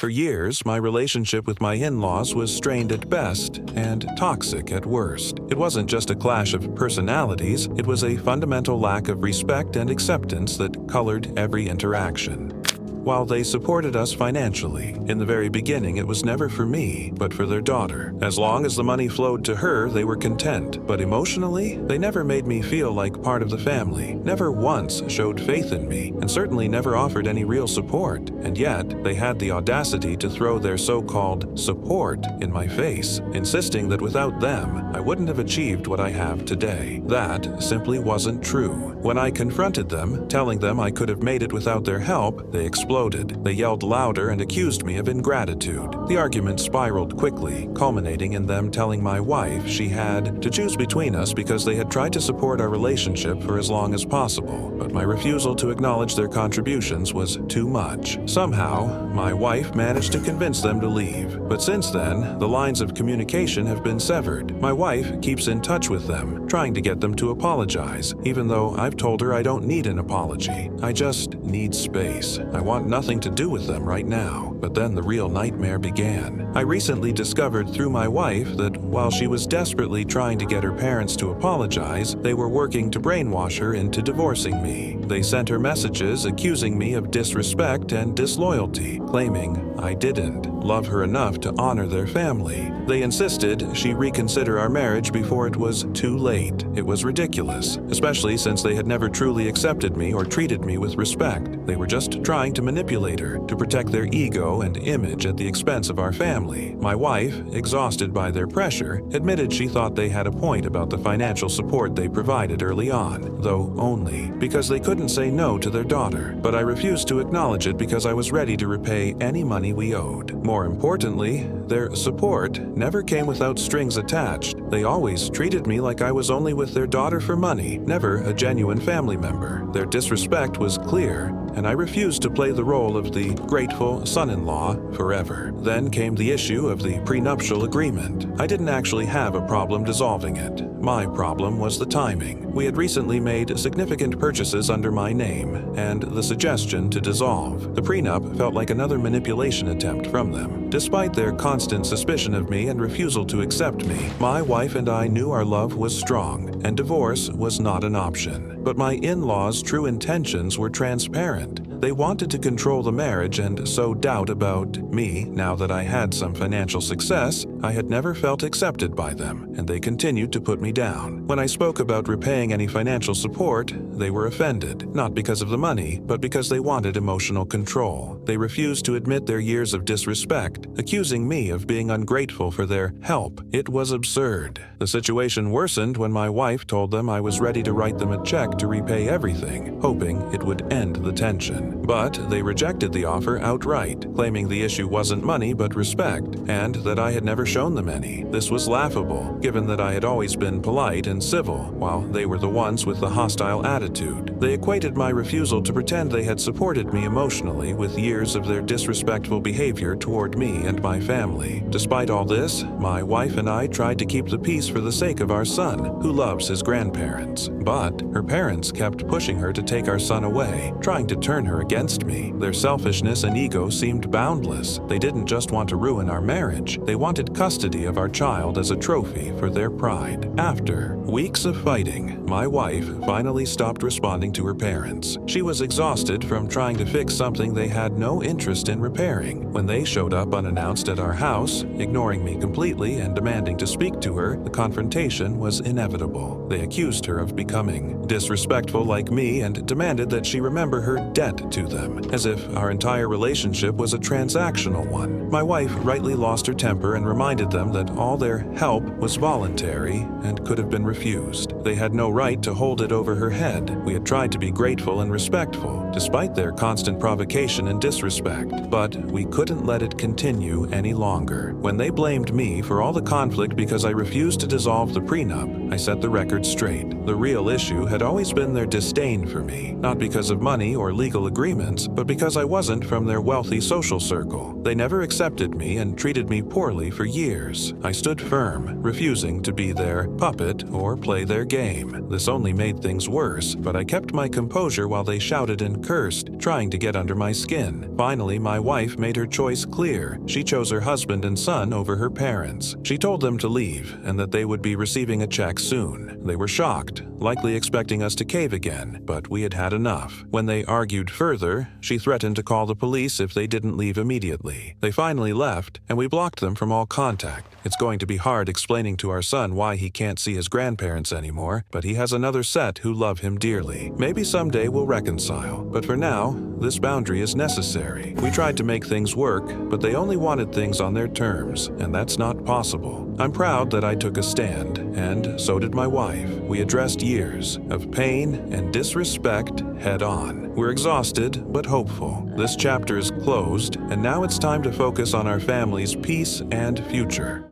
For years, my relationship with my in-laws was strained at best and toxic at worst. It wasn't just a clash of personalities, it was a fundamental lack of respect and acceptance that colored every interaction. While they supported us financially, in the very beginning it was never for me, but for their daughter. As long as the money flowed to her, they were content. But emotionally, they never made me feel like part of the family, never once showed faith in me, and certainly never offered any real support. And yet, they had the audacity to throw their so-called support in my face, insisting that without them, I wouldn't have achieved what I have today. That simply wasn't true. When I confronted them, telling them I could have made it without their help, they exploded. They yelled louder and accused me of ingratitude. The argument spiraled quickly, culminating in them telling my wife she had to choose between us because they had tried to support our relationship for as long as possible, but my refusal to acknowledge their contributions was too much. Somehow, my wife managed to convince them to leave. But since then, the lines of communication have been severed. My wife keeps in touch with them, trying to get them to apologize, even though I've told her I don't need an apology. I just need space. I want nothing to do with them right now. But then the real nightmare began. I recently discovered through my wife that while she was desperately trying to get her parents to apologize, they were working to brainwash her into divorcing me. They sent her messages accusing me of disrespect and disloyalty, claiming I didn't love her enough to honor their family. They insisted she reconsider our marriage before it was too late. It was ridiculous, especially since they had never truly accepted me or treated me with respect. They were just trying to manipulate her, to protect their ego and image at the expense of our family. My wife, exhausted by their pressure, admitted she thought they had a point about the financial support they provided early on, though only because they couldn't say no to their daughter. But I refused to acknowledge it because I was ready to repay any money we owed. More importantly, their support never came without strings attached. They always treated me like I was only with their daughter for money, never a genuine family member. Their disrespect was clear, and I refused to play the role of the grateful son-in-law forever. Then came the issue of the prenuptial agreement. I didn't actually have a problem dissolving it. My problem was the timing. We had recently made significant purchases under my name, and the suggestion to dissolve. The prenup felt like another manipulation attempt from them. Despite their constant suspicion of me and refusal to accept me, my wife and I knew our love was strong, and divorce was not an option. But my in-laws' true intentions were transparent. They wanted to control the marriage and sow doubt about me. Now that I had some financial success, I had never felt accepted by them, and they continued to put me down. When I spoke about repaying any financial support, they were offended, not because of the money, but because they wanted emotional control. They refused to admit their years of disrespect, accusing me of being ungrateful for their help. It was absurd. The situation worsened when my wife told them I was ready to write them a check to repay everything, hoping it would end the tension. But they rejected the offer outright, claiming the issue wasn't money but respect, and that I had never shown them any. This was laughable, given that I had always been polite and civil, while they were the ones with the hostile attitude. They equated my refusal to pretend they had supported me emotionally with years of their disrespectful behavior toward me and my family. Despite all this, my wife and I tried to keep the peace for the sake of our son, who loves his grandparents. But her parents kept pushing her to take our son away, trying to turn her against me. Their selfishness and ego seemed boundless. They didn't just want to ruin our marriage. They wanted custody of our child as a trophy for their pride. After weeks of fighting, my wife finally stopped responding to her parents. She was exhausted from trying to fix something they had no interest in repairing. When they showed up unannounced at our house, ignoring me completely and demanding to speak to her, the confrontation was inevitable. They accused her of becoming disrespectful like me and demanded that she remember her debt to them, as if our entire relationship was a transactional one. My wife rightly lost her temper and reminded them that all their help was voluntary and could have been refused. They had no right to hold it over her head. We had tried to be grateful and respectful, despite their constant provocation and disrespect, but we couldn't let it continue any longer. When they blamed me for all the conflict because I refused to dissolve the prenup, I set the record straight. The real issue had always been their disdain for me, not because of money or legal agreements, but because I wasn't from their wealthy social circle. They never accepted me and treated me poorly for years. I stood firm, refusing to be their puppet. puppet or play their game. This only made things worse, but I kept my composure while they shouted and cursed, trying to get under my skin. Finally, my wife made her choice clear. She chose her husband and son over her parents. She told them to leave and that they would be receiving a check soon. They were shocked, likely expecting us to cave again, but we had had enough. When they argued further, she threatened to call the police if they didn't leave immediately. They finally left, and we blocked them from all contact. It's going to be hard explaining to our son why he can't see his grandparents anymore, but he has another set who love him dearly. Maybe someday we'll reconcile, but for now, this boundary is necessary. We tried to make things work, but they only wanted things on their terms, and that's not possible. I'm proud that I took a stand, and so did my wife. We addressed years of pain and disrespect head on. We're exhausted, but hopeful. This chapter is closed, and now it's time to focus on our family's peace and future.